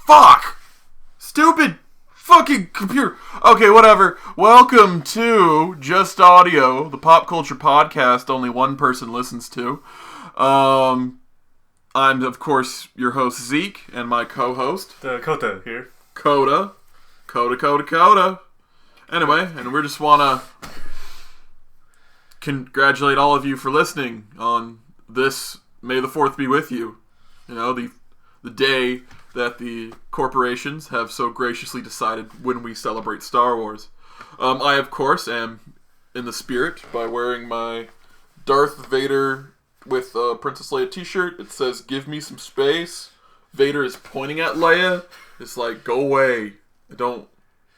Fuck! Stupid fucking computer. Okay, whatever. Welcome to Just Audio, the pop culture podcast only one person listens to. I'm, of course, your host, Zeke, and my co-host... Kota here. Coda. Anyway, and we just want to congratulate all of you for listening on this May the 4th be with you. You know, the day that the corporations have so graciously decided when we celebrate Star Wars. I, of course, am in the spirit by wearing my Darth Vader with Princess Leia t-shirt. It says, "Give me some space." Vader is pointing at Leia. It's like, go away. I don't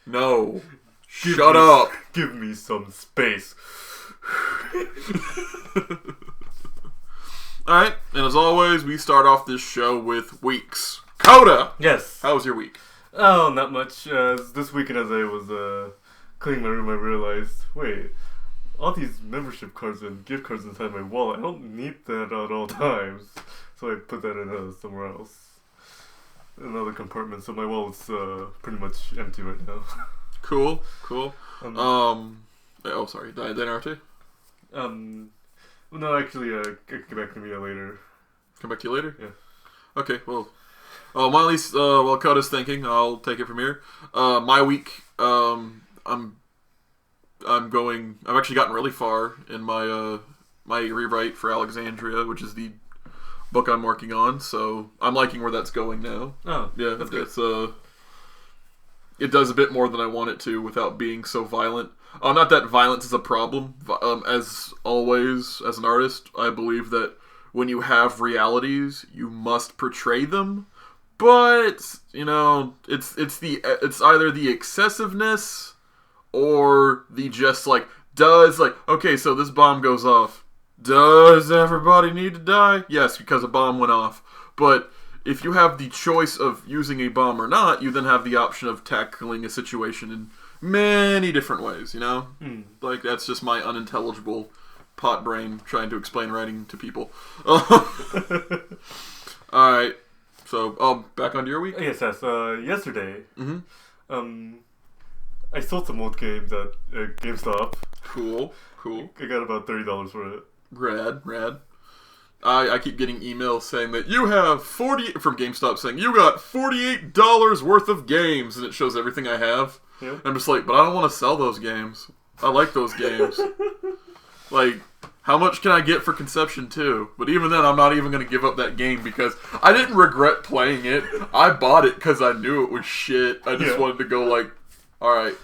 know. Shut up. Give me some space. Alright, and as always, we start off this show with weeks. Coda! Yes. How was your week? Oh, not much. This weekend as I was cleaning my room, I realized, wait, all these membership cards and gift cards inside my wallet, I don't need that at all times. So I put that in somewhere else. Another compartment, so my wallet's pretty much empty right now. Cool. Oh, sorry, did I interrupt you? No, actually, get back to me later. Come back to you later? Yeah. Okay, well, at least, while Coda's thinking, I'll take it from here. My week, I've actually gotten really far in my, my rewrite for Alexandria, which is the book I'm working on, so I'm liking where that's going now. Oh, yeah, that's it's, good. It does a bit more than I want it to without being so violent. Not that violence is a problem. As always, as an artist, I believe that when you have realities, you must portray them. But, you know, it's either the excessiveness or the just okay, so this bomb goes off. Does everybody need to die? Yes, because a bomb went off. But if you have the choice of using a bomb or not, you then have the option of tackling a situation in many different ways, you know? Like, that's just my unintelligible pot brain trying to explain writing to people. Alright, so, back onto your week? Yes, yesterday, I sold some old games at GameStop. Cool. I got about $30 for it. Rad. I keep getting emails saying that you have from GameStop saying you got $48 worth of games, and it shows everything I have. Yeah. I'm just like, but I don't want to sell those games. I like those games. Like, how much can I get for Conception 2? But even then, I'm not even going to give up that game because I didn't regret playing it. I bought it because I knew it was shit. I just wanted to go like, all right,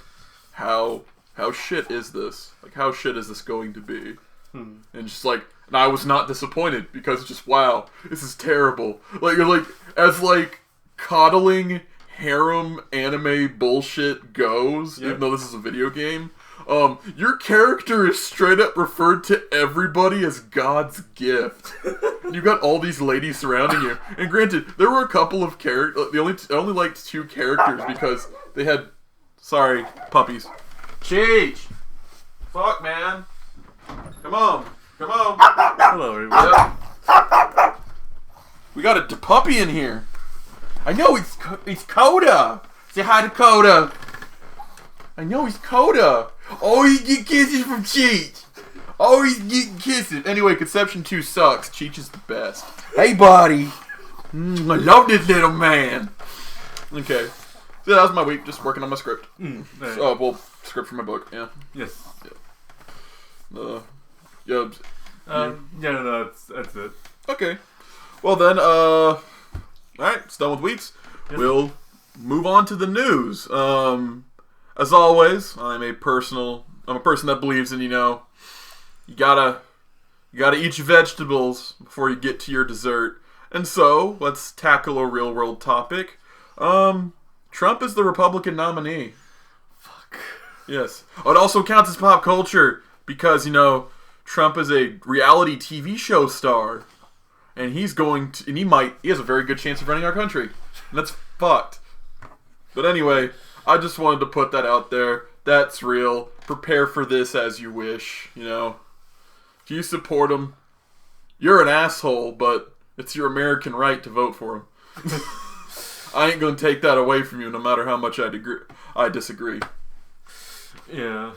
how shit is this? Like, how shit is this going to be? And just like, and I was not disappointed because just, wow, this is terrible. Like, you're like, as like coddling harem anime bullshit goes, even though this is a video game, your character is straight up referred to everybody as God's gift. You got all these ladies surrounding you. And granted, there were a couple of characters, I only liked 2 characters because they had, sorry, puppies. Cheech! Fuck, man. Come on. Hello, everybody. Yep. We got a puppy in here. I know he's Coda. Say hi to Coda. I know he's Coda. Oh, he's getting kisses from Cheech. Oh, he's getting kisses. Anyway, Conception 2 sucks. Cheech is the best. Hey, buddy. I love this little man. Okay. So that was my week, just working on my script. Right. Script for my book, yeah. Yes. Yeah. No, that's it. Okay. Well then, alright, it's done with weeks. Yes. We'll move on to the news. As always, I'm a person that believes in, you gotta eat your vegetables before you get to your dessert. And so, let's tackle a real world topic. Trump is the Republican nominee. Fuck. Yes. It also counts as pop culture because, Trump is a reality TV show star. And he has a very good chance of running our country. And that's fucked. But anyway, I just wanted to put that out there. That's real. Prepare for this as you wish, If you support him, you're an asshole, but it's your American right to vote for him. I ain't gonna take that away from you, no matter how much I disagree. Yeah.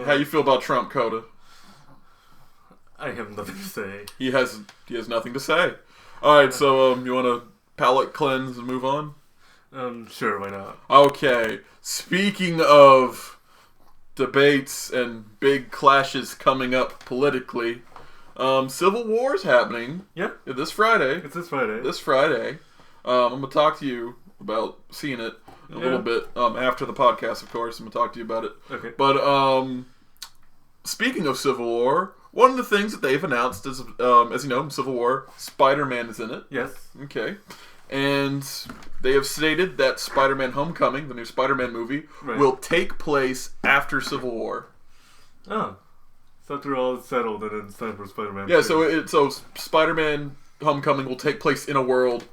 How you feel about Trump, Coda? I have nothing to say. He has nothing to say. All right, so you want to palate cleanse and move on? Sure, why not? Okay. Speaking of debates and big clashes coming up politically, Civil War's happening. Yeah. This Friday. It's this Friday. This Friday. I'm gonna talk to you about seeing it a little bit after the podcast, of course. I'm gonna talk to you about it. Okay. But speaking of Civil War, one of the things that they've announced is, as you know, Civil War, Spider-Man is in it. Yes. Okay. And they have stated that Spider-Man Homecoming, the new Spider-Man movie, will take place after Civil War. Oh. So after all is settled and it's time for Spider-Man 2. Yeah, so Spider-Man Homecoming will take place in a world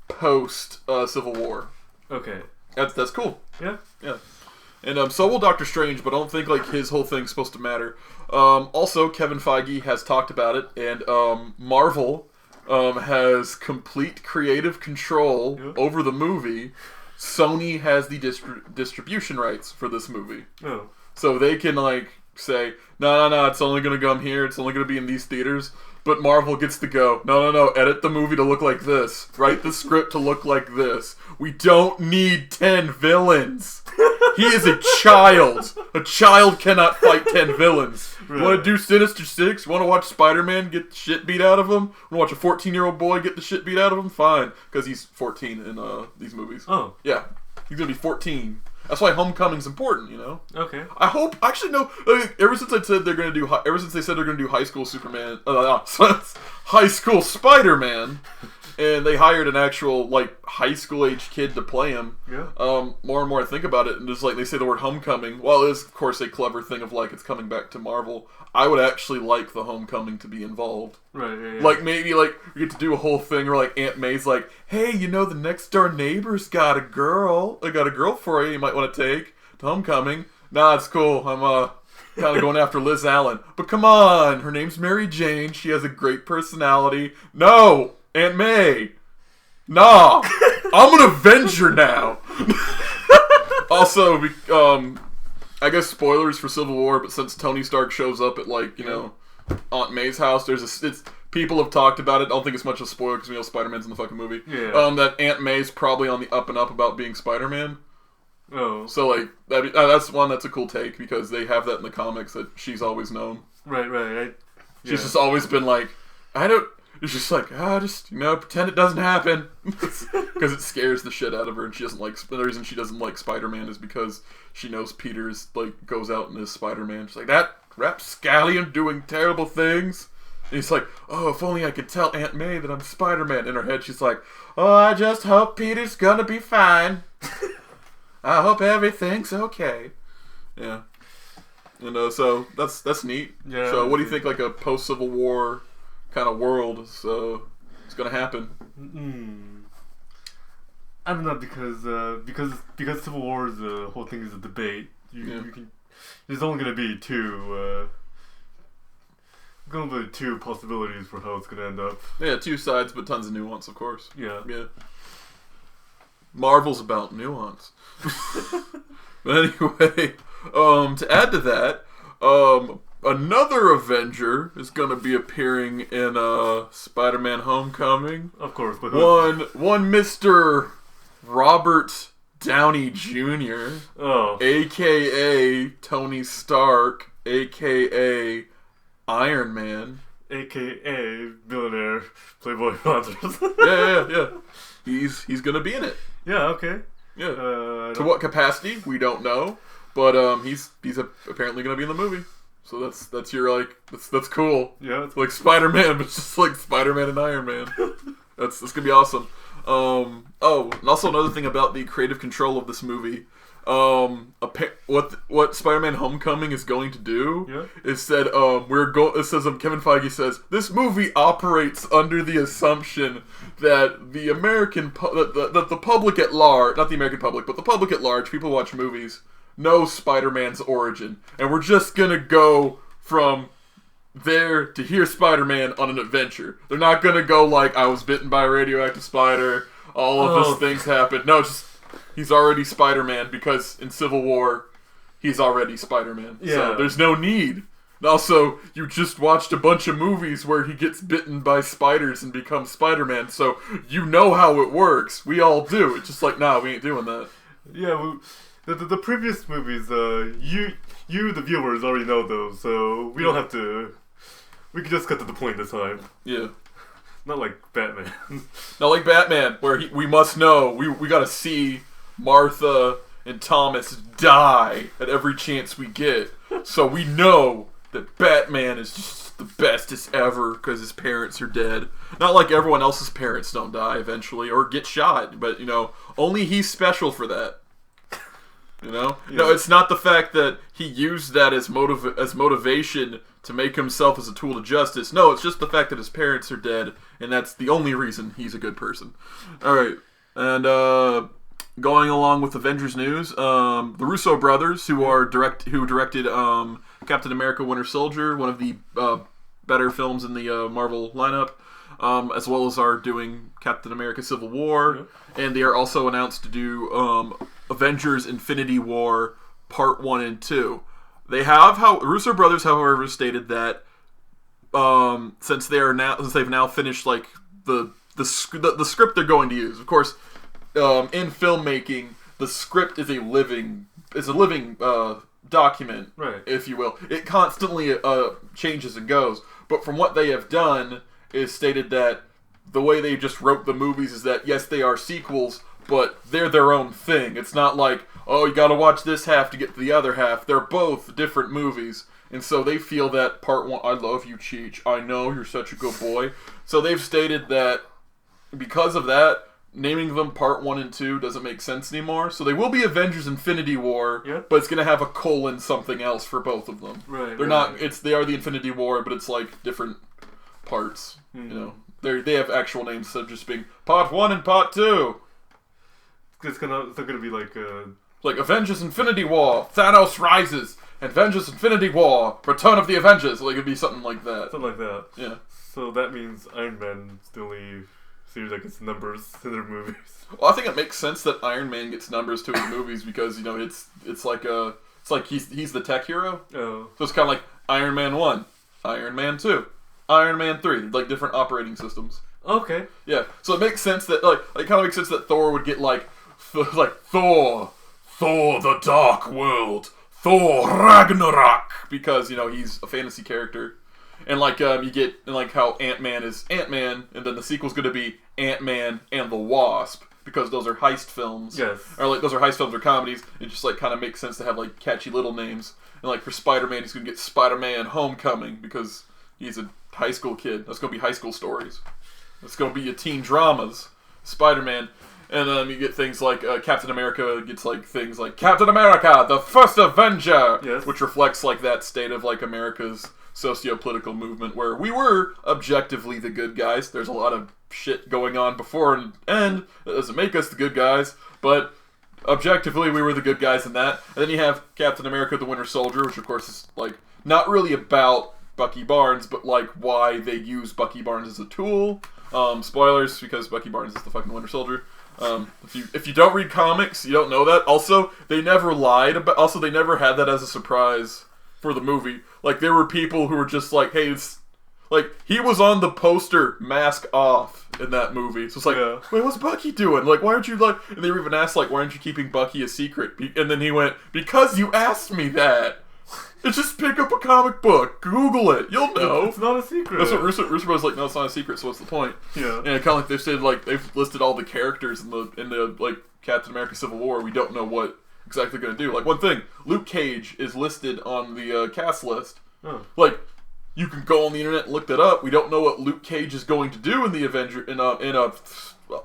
post Civil War. Okay. That's cool. Yeah. Yeah. And so will Doctor Strange, but I don't think like his whole thing's supposed to matter. Also, Kevin Feige has talked about it, and Marvel has complete creative control over the movie. Sony has the distribution rights for this movie. Oh. So they can like say, no, it's only going to come here, it's only going to be in these theaters. But Marvel gets to go, no, edit the movie to look like this. Write the script to look like this. We don't need 10 villains. He is a child. A child cannot fight 10 villains. Right. You want to do Sinister Six? Want to watch Spider-Man get the shit beat out of him? Want to watch a 14-year-old boy get the shit beat out of him? Fine. Because he's 14 in these movies. Oh. Yeah. He's going to be 14. That's why Homecoming's important, you know. Okay. I hope. Actually, no. Ever since they said they're gonna do High School Superman, High School Spider-Man, and they hired an actual like high school age kid to play him. Yeah. More and more I think about it, and just like they say the word Homecoming. While it is of course a clever thing of like it's coming back to Marvel, I would actually like the Homecoming to be involved. Right. Yeah. Like maybe like we get to do a whole thing where like Aunt May's like, hey, you know the next door neighbor's got a girl. I got a girl for you. You might want to take to Homecoming. Nah, it's cool. I'm kind of going after Liz Allen. But come on, her name's Mary Jane. She has a great personality. No, Aunt May. Nah, I'm an Avenger now. Also, I guess spoilers for Civil War, but since Tony Stark shows up at like Aunt May's house, people have talked about it. I don't think it's much of a spoiler because we know Spider-Man's in the fucking movie. Yeah. That Aunt May's probably on the up and up about being Spider-Man. Oh. So like that's a cool take because they have that in the comics that she's always known. Right. She's just always been like, it's just like, just pretend it doesn't happen because it scares the shit out of her, and she doesn't like. The reason she doesn't like Spider-Man is because she knows Peter's like goes out and is Spider-Man. She's like, that rapscallion doing terrible things. And he's like, oh, if only I could tell Aunt May that I'm Spider-Man. In her head, she's like, oh, I just hope Peter's gonna be fine. I hope everything's okay. Yeah. And so that's neat. Yeah. So what do you think like a post-Civil War kind of world is gonna happen? I don't know because Civil War's whole thing is a debate. There's only gonna be two possibilities for how it's gonna end up. Yeah, two sides, but tons of nuance, of course. Yeah. Marvel's about nuance. But anyway, to add to that, another Avenger is going to be appearing in Spider-Man Homecoming. Of course, but one Mr. Robert Downey Jr. Oh. A.K.A. Tony Stark, A.K.A. Iron Man. A.K.A. billionaire Playboy Monsters. Yeah. He's going to be in it. Yeah, okay. Yeah. To what capacity, we don't know. But he's apparently going to be in the movie. So that's your like that's cool. Yeah, it's like Spider-Man, but just like Spider-Man and Iron Man. That's gonna be awesome. And also another thing about the creative control of this movie. What Spider-Man Homecoming is going to do is that Kevin Feige says this movie operates under the assumption that the American that the public at large, not the American public, but the public at large, people who watch movies, know Spider-Man's origin, and we're just gonna go from there to hear Spider-Man on an adventure. They're not gonna go like, I was bitten by a radioactive spider, all of his things happen. No, just he's already Spider-Man because in Civil War, he's already Spider-Man. Yeah. So there's no need. And also, you just watched a bunch of movies where he gets bitten by spiders and becomes Spider-Man, so you know how it works. We all do. It's just like, nah, we ain't doing that. Yeah, the previous movies, you the viewers already know those, so we don't have to. We can just cut to the point this time. Yeah. Not like Batman. Not like Batman, where we must know, we gotta see Martha and Thomas die at every chance we get. So we know that Batman is just the bestest ever because his parents are dead. Not like everyone else's parents don't die eventually or get shot, but, only he's special for that. Yeah. No, it's not the fact that he used that as motivation to make himself as a tool of justice. No, it's just the fact that his parents are dead, and that's the only reason he's a good person. Alright, and going along with Avengers news, the Russo brothers, who directed Captain America Winter Soldier, one of the better films in the Marvel lineup, as well as are doing Captain America Civil War, and they are also announced to do Avengers Infinity War Part 1 and 2. Russo brothers, however, stated that since they've now finished like the script they're going to use. Of course, in filmmaking, the script is a living document, right, if you will. It constantly changes and goes. But from what they have done, is stated that the way they just wrote the movies is that yes, they are sequels, but they're their own thing. It's not like, oh, you gotta watch this half to get to the other half. They're both different movies. And so they feel that Part 1... I love you, Cheech. I know, you're such a good boy. So they've stated that because of that, naming them Part 1 and 2 doesn't make sense anymore. So they will be Avengers Infinity War, but it's gonna have a colon something else for both of them. Right. They're not... They are the Infinity War, but it's like different parts. They have actual names instead of just being Part 1 and Part 2. It's gonna be like Avengers Infinity War, Thanos Rises, Avengers Infinity War, Return of the Avengers. Like it'd be something like that. Something like that. Yeah. So that means Iron Man's the only series that gets numbers in their movies. Well, I think it makes sense that Iron Man gets numbers to his movies because it's like he's the tech hero. Oh. So it's kind of like Iron Man 1, Iron Man 2, Iron Man 3, like different operating systems. Okay. Yeah. So it makes sense that it kind of makes sense that Thor would get like Thor the Dark World, Thor Ragnarok, because he's a fantasy character, and you get how Ant-Man is Ant-Man, and then the sequel's going to be Ant-Man and the Wasp, because those are heist films. Yes. Or those are heist films or comedies. It just kind of makes sense to have catchy little names, and for Spider-Man, he's going to get Spider-Man Homecoming because he's a high school kid. That's going to be high school stories. That's going to be your teen dramas. Spider-Man. And then you get things like Captain America gets things like Captain America, the First Avenger, which reflects that state of America's socio-political movement where we were objectively the good guys. There's a lot of shit going on before and end that doesn't make us the good guys, but objectively we were the good guys in that. And then you have Captain America, the Winter Soldier, which of course is not really about Bucky Barnes, but why they use Bucky Barnes as a tool. Spoilers, because Bucky Barnes is the fucking Winter Soldier. If you don't read comics, you don't know that. Also, they never lied about. Also, they never had that as a surprise for the movie. There were people who were just hey, it's he was on the poster, mask off, in that movie. So it's wait, what's Bucky doing? Why aren't you And they were even asked why aren't you keeping Bucky a secret? And then he went, because you asked me that. It's just pick up a comic book, Google it, you'll know. It's not a secret. That's what Russo was no, it's not a secret. So what's the point? Yeah. And kind of they said they've listed all the characters in the Captain America Civil War. We don't know what exactly they're gonna do. One thing, Luke Cage is listed on the cast list. Oh. You can go on the internet and look that up. We don't know what Luke Cage is going to do in the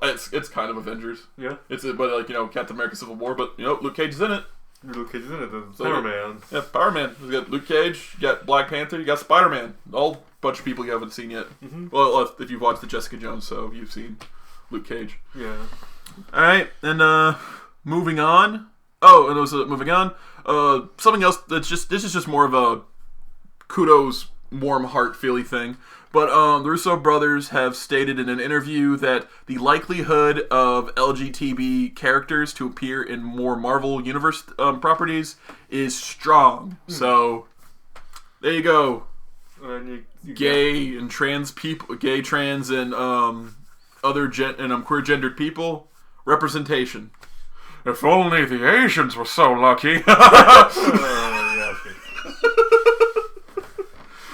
it's kind of Avengers. Yeah. But Captain America Civil War. But Luke Cage is in it. Luke Cage is in it. Power Man. Yeah, Power Man. You got Luke Cage, you got Black Panther, you got Spider-Man. All bunch of people you haven't seen yet. Mm-hmm. Well, if you've watched the Jessica Jones show, you've seen Luke Cage. Yeah. Alright, and moving on. Oh, and moving on. Something else this is just more of a kudos warm heart feely thing. But the Russo brothers have stated in an interview that the likelihood of LGBT characters to appear in more Marvel Universe properties is strong. So, there you go. You Gay and trans people, gay, trans, and other queer gendered people, representation. If only the Asians were so lucky.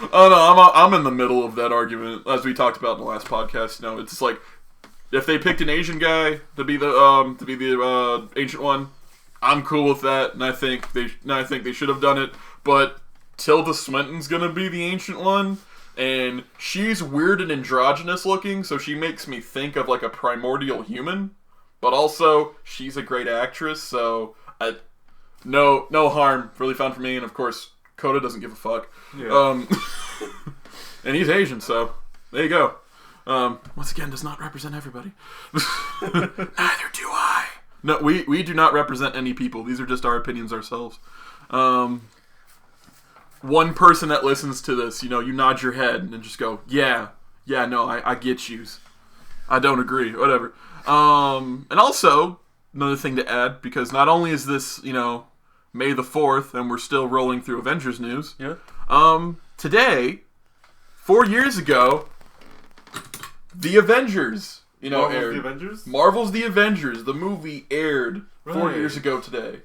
Oh no, I'm in the middle of that argument, as we talked about in the last podcast. You know, it's like if they picked an Asian guy to be the Ancient One, I'm cool with that, and I think they should have done it. But Tilda Swinton's gonna be the Ancient One, and she's weird and androgynous looking, so she makes me think of like a primordial human. But also, she's a great actress, so no harm really found for me. And of course, Coda doesn't give a fuck. Yeah. And he's Asian, so there you go. Once again, does not represent everybody. Neither do I. No, we do not represent any people. These are just our opinions ourselves. One person that listens to this, you nod your head and just go, yeah, no, I get yous. I don't agree, whatever. And also, another thing to add, because not only is this, May the 4th, and we're still rolling through Avengers news. Yeah. Today, 4 years ago, The Avengers, aired. The Avengers? Marvel's The Avengers. The movie aired 4 years ago today.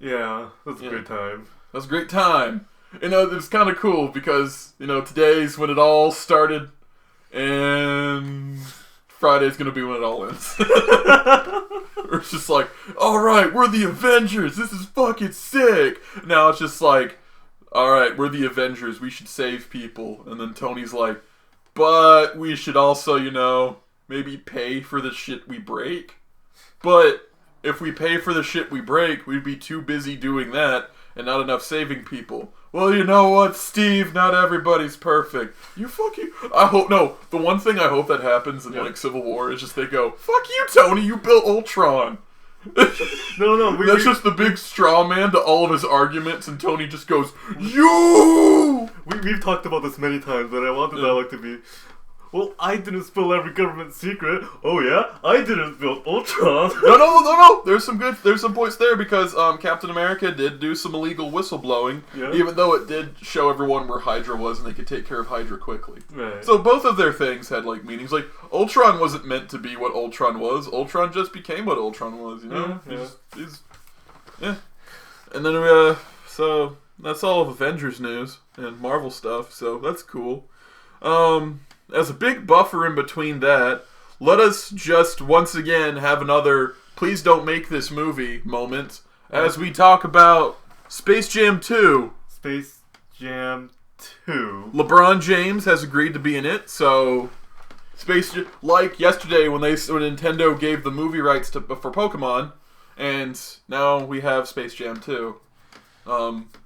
Yeah, that's a great time. That's a great time. It's kind of cool because, today's when it all started, and Friday's gonna be when it all ends. It's just like, alright, we're the Avengers, this is fucking sick. Now it's just like, alright, we're the Avengers, we should save people. And then Tony's like, but we should also, maybe pay for the shit we break. But if we pay for the shit we break, we'd be too busy doing that and not enough saving people. Well, you know what, Steve? Not everybody's perfect. The one thing I hope that happens in, Civil War is just they go, fuck you, Tony, you built Ultron. No. That's just the big straw man to all of his arguments, and Tony just goes, you! We've talked about this many times, but I want the dialogue to be, well, I didn't spill every government secret. Oh yeah? I didn't build Ultron. No. There's some points there because Captain America did do some illegal whistleblowing, even though it did show everyone where Hydra was and they could take care of Hydra quickly. Right. So both of their things had meanings. Like Ultron wasn't meant to be what Ultron was. Ultron just became what Ultron was. Yeah. And then so that's all of Avengers news and Marvel stuff. So that's cool. As a big buffer in between that, let us just once again have another please don't make this movie moment as we talk about Space Jam 2. Space Jam 2. LeBron James has agreed to be in it, so like yesterday when Nintendo gave the movie rights for Pokemon, and now we have Space Jam 2.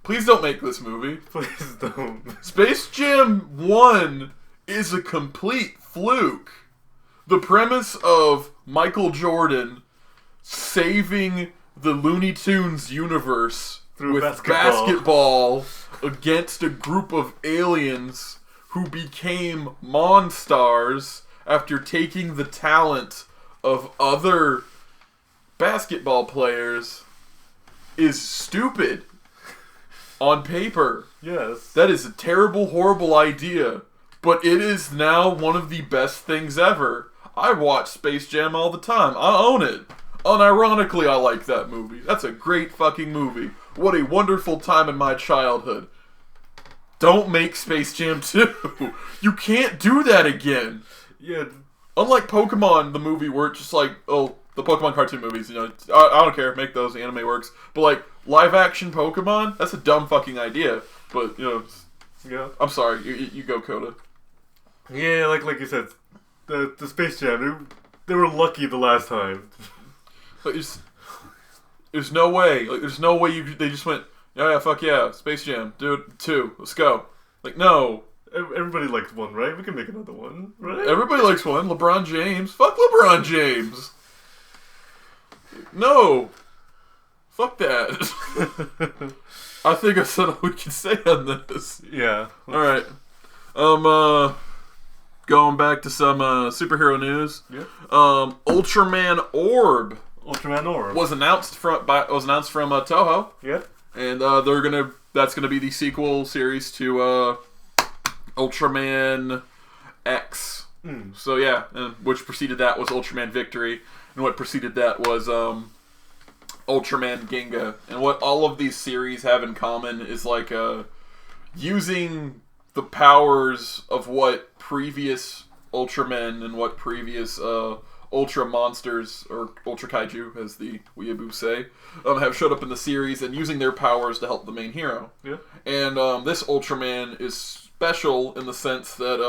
Please don't make this movie. Please don't. Space Jam 1 is a complete fluke. The premise of Michael Jordan saving the Looney Tunes universe through with basketball against a group of aliens who became Monstars after taking the talent of other basketball players is stupid on paper. Yes. That is a terrible, horrible idea. But it is now one of the best things ever. I watch Space Jam all the time. I own it. Unironically, I like that movie. That's a great fucking movie. What a wonderful time in my childhood. Don't make Space Jam 2. You can't do that again. Yeah. Unlike Pokemon, the movie, where it's just like, the Pokemon cartoon movies, I don't care. Make those. The anime works. But, live action Pokemon? That's a dumb fucking idea. But, Yeah. I'm sorry. You go, Coda. Yeah, like you said, the Space Jam, they were lucky the last time. There's no way. There's no way they just went, yeah, fuck yeah, Space Jam, do it 2, let's go. No. Everybody likes one, right? We can make another one, right? Everybody likes one. LeBron James. Fuck LeBron James. No. Fuck that. I think I said all we can say on this. Yeah. All right. Going back to some superhero news. Yeah. Ultraman Orb. Ultraman Orb was announced from Toho. Yeah. And that's gonna be the sequel series to Ultraman X. So yeah, and which preceded that was Ultraman Victory, and what preceded that was Ultraman Ginga. And what all of these series have in common is like using the powers of what previous Ultramen and what previous Ultra Monsters, or Ultra Kaiju, as the weeaboos say, have showed up in the series, and using their powers to help the main hero. Yeah. And this Ultraman is special in the sense that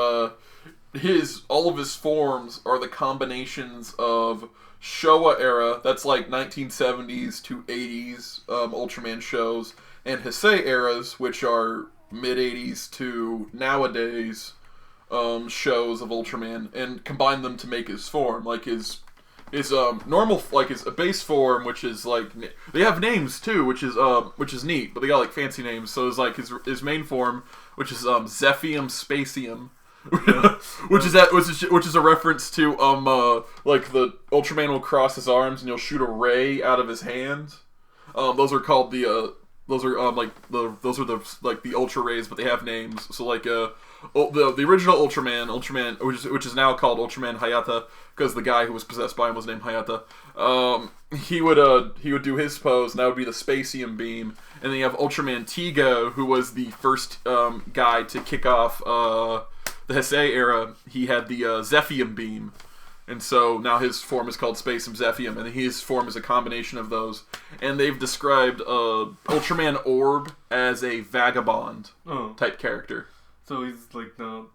all of his forms are the combinations of Showa era, that's like 1970s to 80s Ultraman shows, and Heisei eras, which are mid-80s to nowadays shows of Ultraman, and combine them to make his form. Like his normal, like his base form, which is like, they have names too, which is neat, but they got like fancy names. So it's like his main form, which is Zephium Spacium, which is a reference to like the Ultraman will cross his arms and you'll shoot a ray out of his hand. Those are called the those are the Ultra Rays, but they have names. So like the original Ultraman, which is now called Ultraman Hayata, because the guy who was possessed by him was named Hayata. He would do his pose, and that would be the Spacium beam. And then you have Ultraman Tiga, who was the first guy to kick off the Heisei era. He had the Zephium beam. And so now his form is called Spacium Zephium, and his form is a combination of those. And they've described Ultraman Orb as a vagabond type character. So he's like no.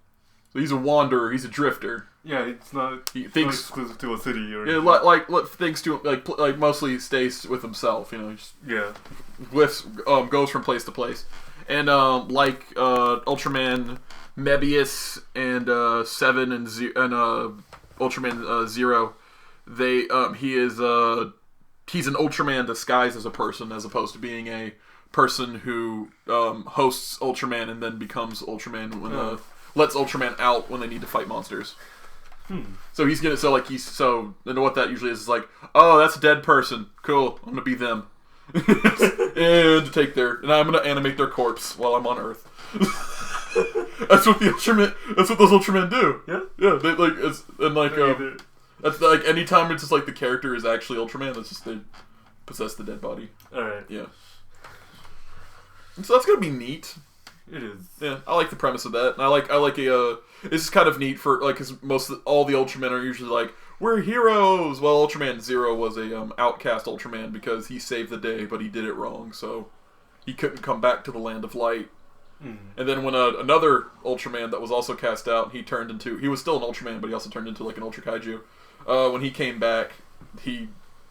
So he's a wanderer. He's a drifter. Yeah, it's not exclusive to a city or like thinks to like mostly stays with himself. You know, just goes from place to place, and like Ultraman Mebius and 7 and Ultraman Zero, he's an Ultraman disguised as a person, as opposed to being a person who hosts Ultraman and then becomes Ultraman when lets Ultraman out when they need to fight monsters. So he's gonna and what that usually is like, oh, that's a dead person, cool, I'm gonna be them. and I'm gonna animate their corpse while I'm on Earth. That's what those Ultramen do. Yeah. That's like anytime it's just like the character is actually Ultraman, that's just they possess the dead body. All right. Yeah. And so that's gonna be neat. It is. Yeah, I like the premise of that. And I like this is kind of neat for like, because all the Ultramen are usually like, we're heroes. Well, Ultraman Zero was a outcast Ultraman because he saved the day, but he did it wrong, so he couldn't come back to the Land of Light. And then when another Ultraman that was also cast out, he was still an Ultraman, but he also turned into like an Ultra Kaiju. When he came back, he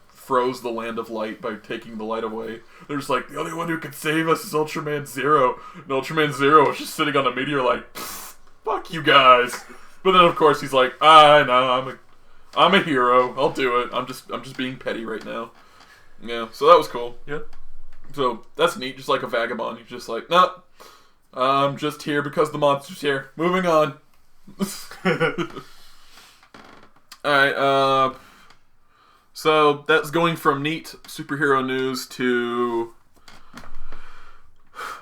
froze the Land of Light by taking the light away. They're just like, the only one who can save us is Ultraman Zero. And Ultraman Zero was just sitting on a meteor like, fuck you guys. But then of course he's like, I know, I'm a hero. I'll do it. I'm just being petty right now. Yeah, so that was cool. Yeah. So that's neat. Just like a vagabond. He's just like, no. I'm just here because the monster's here. Moving on. Alright, so that's going from neat superhero news to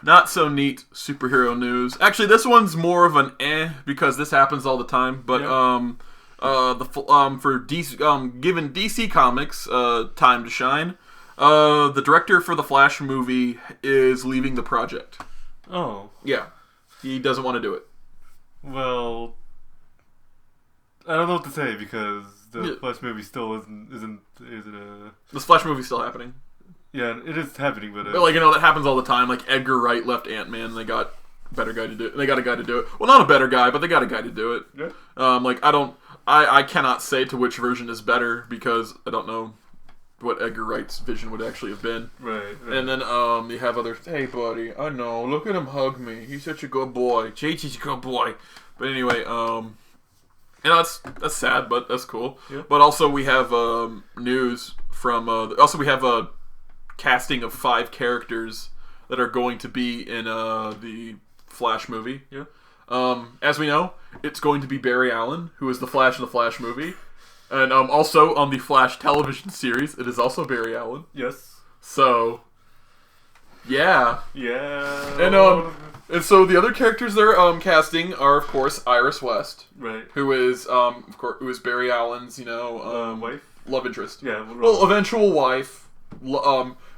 not so neat superhero news. Actually, this one's more of an because this happens all the time. But for DC, given DC Comics time to shine, the director for the Flash movie is leaving the project. Oh. Yeah. He doesn't want to do it. Well, I don't know what to say because the Flash movie still isn't This Flash movie's still happening. Yeah, it is happening, but like, you know, that happens all the time. Like, Edgar Wright left Ant-Man, and they got a better guy to do it. They got a guy to do it. Well, not a better guy, but they got a guy to do it. Yeah. Like, I cannot say to which version is better because I don't know what Edgar Wright's vision would actually have been. Right. And then you have others. Hey, buddy, I know. Look at him hug me. He's such a good boy. Cheech is a good boy. But anyway, you know, that's sad, but that's cool. Yeah. But also we have news from. Also we have a casting of 5 characters that are going to be in the Flash movie. Yeah. As we know, it's going to be Barry Allen, who is the Flash in the Flash movie. And also on the Flash television series, it is also Barry Allen. Yes. So, yeah. Yeah. And so the other characters they're casting are, of course, Iris West. Right. Who is, who is Barry Allen's, wife? Love interest. Yeah. Well, eventual wife.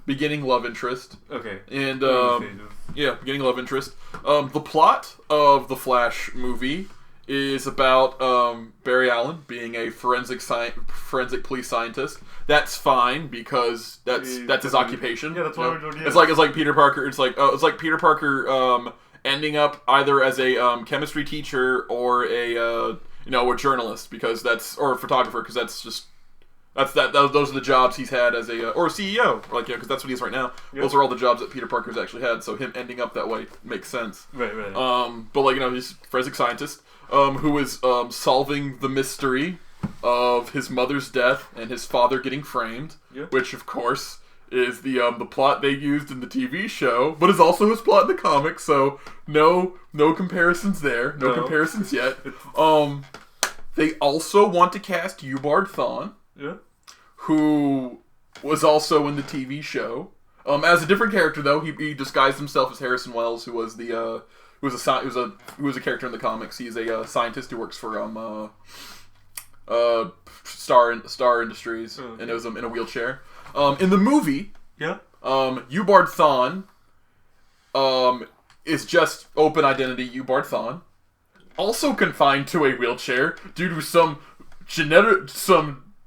Beginning love interest. Okay. And, beginning love interest. The plot of the Flash movie is about Barry Allen being a forensic police scientist. That's fine because that's his occupation. Yeah, that's why we're doing it. It's like Peter Parker. It's like Peter Parker ending up either as a chemistry teacher or a journalist or a photographer because those are the jobs he's had as or a CEO, because that's what he is right now. Yep. Those are all the jobs that Peter Parker's actually had, so him ending up that way makes sense. Right. But he's a forensic scientist who is solving the mystery of his mother's death and his father getting framed, which of course is the plot they used in the TV show, but is also his plot in the comics. So no comparisons there, no comparisons yet. They also want to cast Eobard Thawne. Yeah. Who was also in the TV show. As a different character though, he disguised himself as Harrison Wells, who was a character in the comics. He's a scientist who works for Star Industries, and it was in a wheelchair. In the movie, Eobard Thawne is just open identity Eobard Thawne, also confined to a wheelchair due to some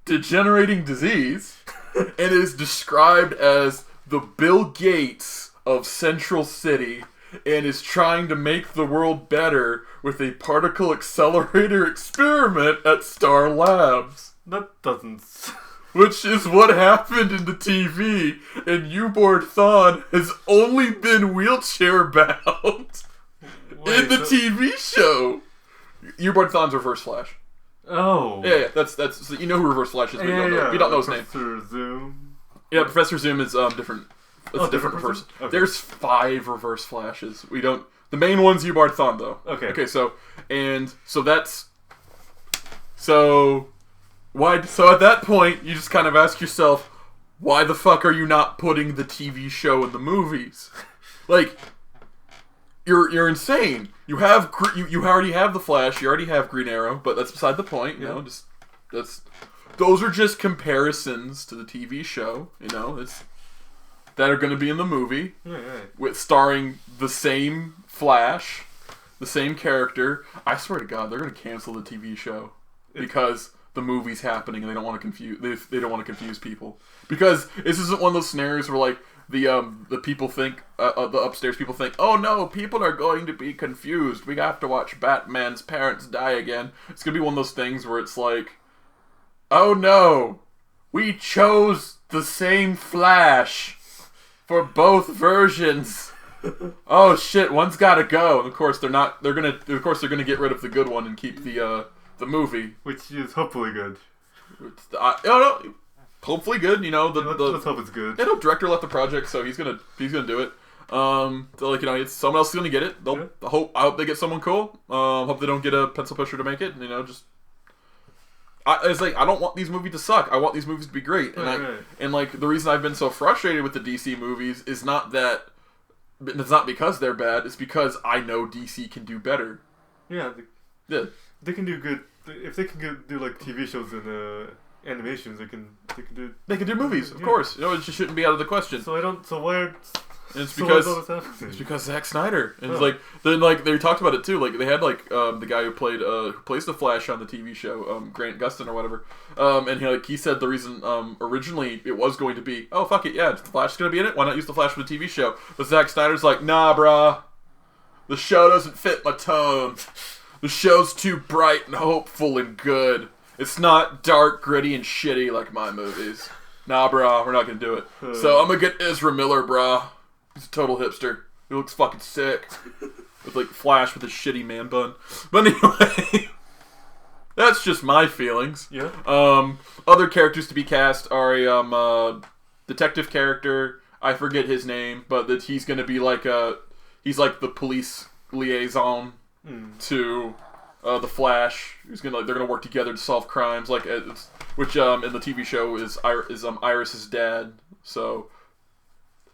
degenerating disease, and is described as the Bill Gates of Central City, and is trying to make the world better with a particle accelerator experiment at Star Labs. That doesn't... Which is what happened in the TV, and Eobard Thawne has only been wheelchair bound in the TV show. Eobard Thawne's Reverse Flash. Oh. Yeah, that's so you know who Reverse Flash is, but you don't know his name. Professor Zoom. Yeah, Professor Zoom is different. It's a different reverse. Okay. There's 5 Reverse Flashes. The main one's Eobard Thawne though. Okay. So at that point you just kind of ask yourself, why the fuck are you not putting the TV show in the movies? You're insane. You already have the Flash. You already have Green Arrow, but that's beside the point. Those are just comparisons to the TV show. That are going to be in the movie, with starring the same Flash, the same character. I swear to God, they're going to cancel the TV show because the movie's happening and they don't want to confuse. They don't want to confuse people, because this isn't one of those scenarios where the people think, the upstairs people think, oh no, people are going to be confused. We have to watch Batman's parents die again. It's going to be one of those things where it's like, oh no, we chose the same Flash for both versions. Oh shit, one's got to go. And of course they're not. They're gonna get rid of the good one and keep the movie, which is hopefully good. I don't know. Hopefully good, let's hope it's good. Yeah, no, director left the project, so he's gonna do it. It's someone else is gonna get it. I hope they get someone cool. Hope they don't get a pencil pusher to make it. I don't want these movies to suck. I want these movies to be great. And the reason I've been so frustrated with the DC movies is not that it's not because they're bad. It's because I know DC can do better. Yeah. They can do good. If they can do TV shows and animations, they can do movies, of course. It just shouldn't be out of the question. So why are... And it's because Zack Snyder, and they talked about it too. They had the guy who plays the Flash on the TV show, Grant Gustin or whatever, and he said the reason originally it was going to be, oh fuck it, yeah, the Flash is going to be in it. Why not use the Flash for the TV show? But Zack Snyder's like, nah, brah, the show doesn't fit my tone. The show's too bright and hopeful and good. It's not dark, gritty, and shitty like my movies. Nah, brah, we're not gonna do it. So I'm gonna get Ezra Miller, brah. He's a total hipster. He looks fucking sick. With Flash with a shitty man bun. But anyway, that's just my feelings. Yeah. Other characters to be cast are a detective character, I forget his name, but that he's going to be like he's like the police liaison to the Flash. They're gonna work together to solve crimes, which in the TV show is Iris's dad. So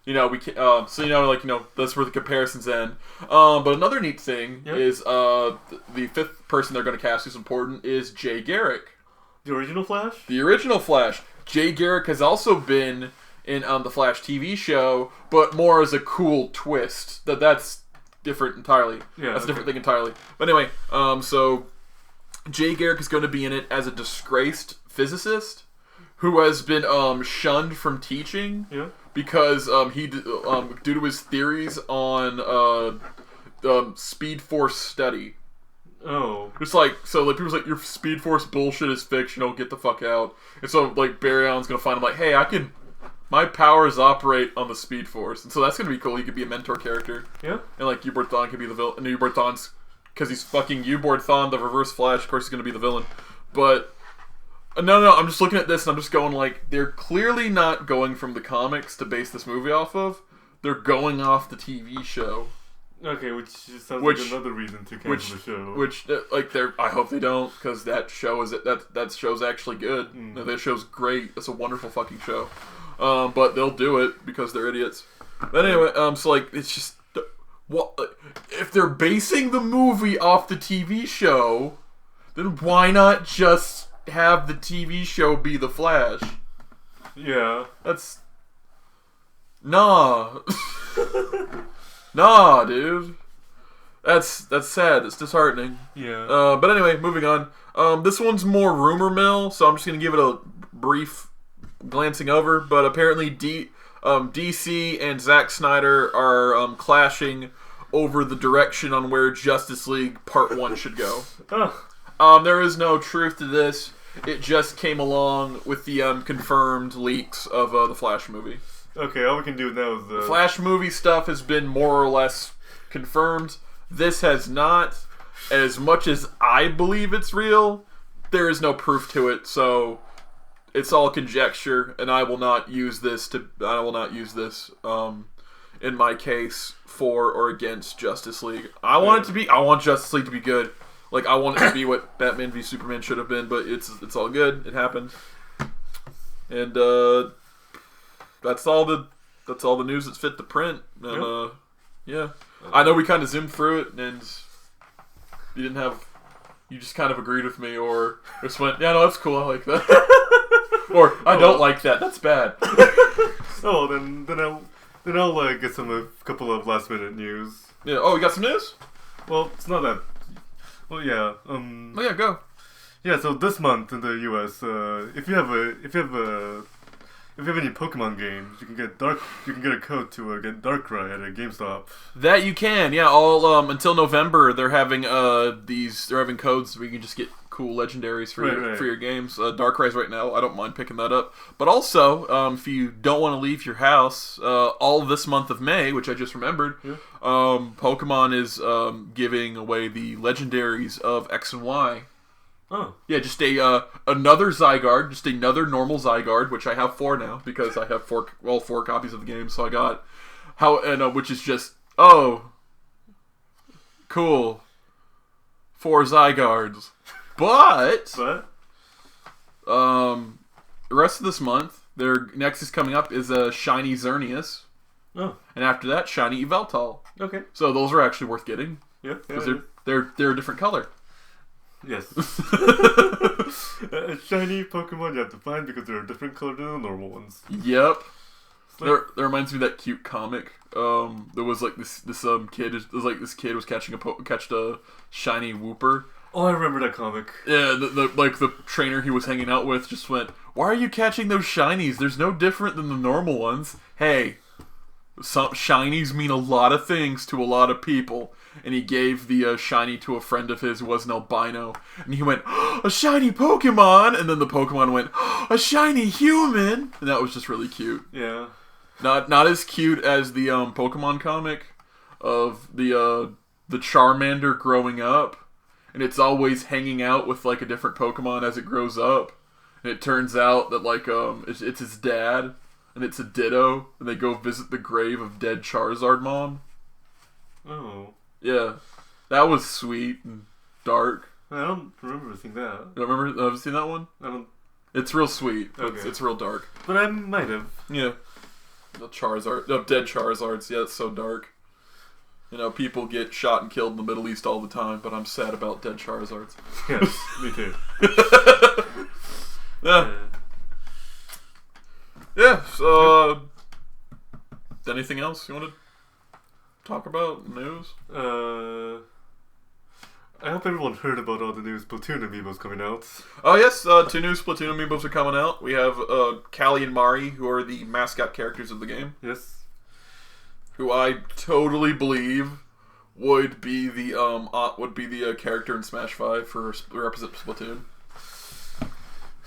we can, that's where the comparisons end. But another neat thing is the fifth person they're gonna cast who's important is Jay Garrick. The original Flash? The original Flash. Jay Garrick has also been in the Flash TV show, but more as a cool twist. That's different entirely. Yeah, that's a different thing entirely. But anyway, so Jay Garrick is going to be in it as a disgraced physicist who has been shunned from teaching because he due to his theories on Speed Force study. Oh. It's people's like, your Speed Force bullshit is fictional, get the fuck out. And so Barry Allen's gonna find him hey, my powers operate on the Speed Force. And so that's gonna be cool. He could be a mentor character. Yeah. And U-Board Thawne could be the villain. And U-Board Thawne's, because he's fucking U-Board Thawne, the Reverse Flash, of course he's gonna be the villain. But no, I'm just looking at this and I'm just going they're clearly not going from the comics to base this movie off of. They're going off the TV show. Okay, which sounds like another reason to cancel the show. I hope they don't, because that show that show's actually good. That show's great. It's a wonderful fucking show. But they'll do it because they're idiots. But anyway, it's just if they're basing the movie off the TV show, then why not just have the TV show be the Flash? Yeah, nah. Nah, dude. That's sad. It's disheartening. Yeah. But anyway, moving on. This one's more rumor mill, so I'm just gonna give it a brief glancing over. But apparently, DC and Zack Snyder are clashing over the direction on where Justice League Part 1 should go. There is no truth to this. It just came along with the confirmed leaks of the Flash movie. Okay, all we can do now is the Flash movie stuff has been more or less confirmed. This has not. As much as I believe it's real, there is no proof to it, so it's all conjecture, and I will not use this in my case for or against Justice League. I want Justice League to be good. I want it to be what Batman v Superman should have been, but it's all good. It happened. And that's all the news that's fit to print. And yeah. I know we kind of zoomed through it, and you just kind of agreed with me, or just went, yeah, no, that's cool, I like that. Or, I don't like that, that's bad. Oh, then I'll get a couple of last minute news. Yeah, oh, you got some news? Well, it's not that. Well, yeah. Oh yeah, go. Yeah, so this month in the U.S., if you have any Pokemon games, you can get a code to get Darkrai at a GameStop. That you can, yeah. All until November, they're having codes where you can just get cool legendaries for your games. Darkrai's right now. I don't mind picking that up. But also, if you don't want to leave your house, all this month of May, which I just remembered, Pokemon is giving away the legendaries of X and Y. Oh. Yeah, just another Zygarde, just another normal Zygarde, which I have 4 now, because I have 4 copies of the game, so I got which is just, cool. 4 Zygardes. But the rest of this month, their next is coming up is a shiny Xerneas. Oh. And after that, shiny Yveltal. Okay. So those are actually worth getting. Yeah. Because they're a different color. Yes. A shiny Pokemon you have to find because they're a different color than the normal ones. Yep. That reminds me of that cute comic. There was this kid. It was this kid was catched a shiny Wooper. Oh, I remember that comic. Yeah, the trainer he was hanging out with just went, "Why are you catching those shinies? There's no different than the normal ones." Hey, some shinies mean a lot of things to a lot of people. And he gave the shiny to a friend of his who was an albino. And he went, "A shiny Pokemon!" And then the Pokemon went, "A shiny human!" And that was just really cute. Yeah. Not as cute as the Pokemon comic of the Charmander growing up. And it's always hanging out with a different Pokemon as it grows up. And it turns out that it's his dad. and it's a Ditto, and they go visit the grave of dead Charizard mom. Oh. Yeah. That was sweet and dark. I don't remember seeing that. You don't remember? Have you seen that one? I don't. It's real sweet. Okay. It's real dark. But I might have. Yeah. The Charizard. No, dead Charizards. Yeah, it's so dark. You know, people get shot and killed in the Middle East all the time, but I'm sad about dead Charizards. Yes, me too. Yeah. Yeah, so... anything else you want to talk about? News? I hope everyone heard about all the new Splatoon amiibos coming out. Oh yes, 2 new Splatoon amiibos are coming out. We have Callie and Mari, who are the mascot characters of the game. Yes. Who I totally believe would be the character in Smash 5 for represent Splatoon.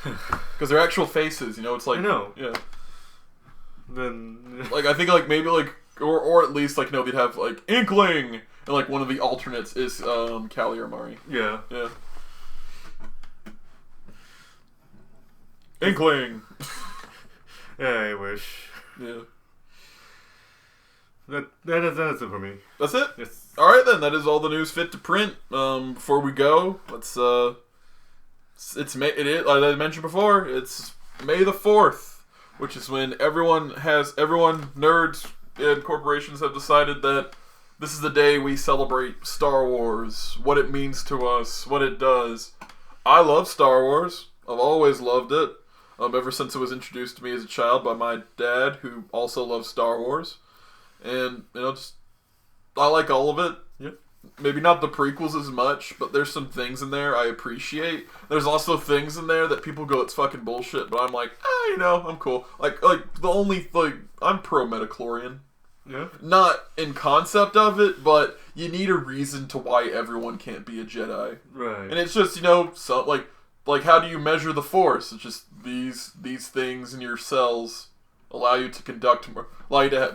Because they're actual faces, you know. It's like I know. Yeah. Then Like I think like maybe like or at least like they'd have like Inkling, and like one of the alternates is Callie or Mari. yeah. Yeah. Inkling. Yeah, I wish. Yeah. That is it for me. That's it? Yes. Alright then, that is all the news fit to print. Before we go, let's it's May, it is, like I mentioned before, it's May the 4th, which is when everyone nerds and corporations have decided that this is the day we celebrate Star Wars, what it means to us, what it does. I love Star Wars. I've always loved it. Ever since it was introduced to me as a child by my dad, who also loves Star Wars. And, you know, just, I like all of it. Yep. Maybe not the prequels as much, but there's some things in there I appreciate. There's also things in there that people go, it's fucking bullshit, but I'm like, you know, I'm cool. Like the only, I'm pro Metachlorian. Yeah. Not in concept of it, but you need a reason to why everyone can't be a Jedi. Right. And it's just, you know, so, like how do you measure the Force? It's just these things in your cells allow you to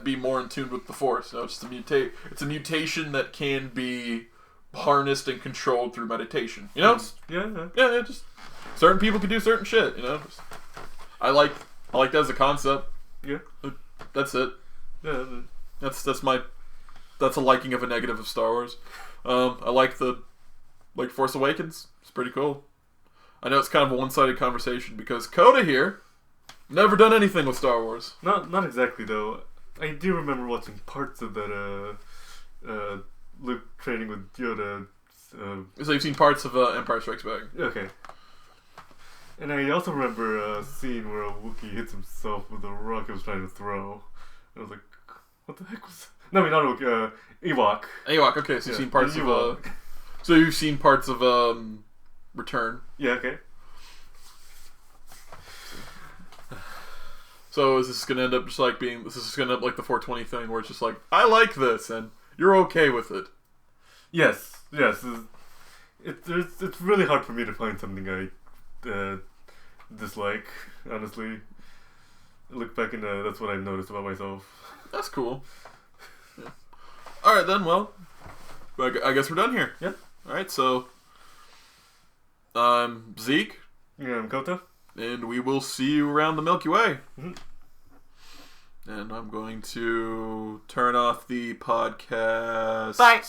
be more in tune with the Force. You know, it's a mutation that can be harnessed and controlled through meditation. You know? Yeah, just certain people can do certain shit, you know? I like that as a concept. Yeah. That's it. Yeah. That's a liking of a negative of Star Wars. I like Force Awakens. It's pretty cool. I know it's kind of a one-sided conversation because Coda here never done anything with Star Wars. Not exactly though. I do remember watching parts of that Luke training with Yoda. So you've seen parts of Empire Strikes Back. Okay. And I also remember a scene where a Wookiee hits himself with a rock he was trying to throw. And I was like, what the heck was that? No, I mean, not a Wookiee, Ewok. Ewok, okay, so you've seen parts of so you've seen parts of Return. Yeah, okay. So is this gonna end up just like this is gonna end up like the 420 thing where it's just like, I like this and you're okay with it? Yes. It's really hard for me to find something I dislike, honestly. I look back and that's what I've noticed about myself. That's cool. Yeah. Alright then, well, I guess we're done here. Yeah. Alright, so I'm Zeke. Yeah, I'm Kota. And we will see you around the Milky Way. Mm-hmm. And I'm going to turn off the podcast. Bye.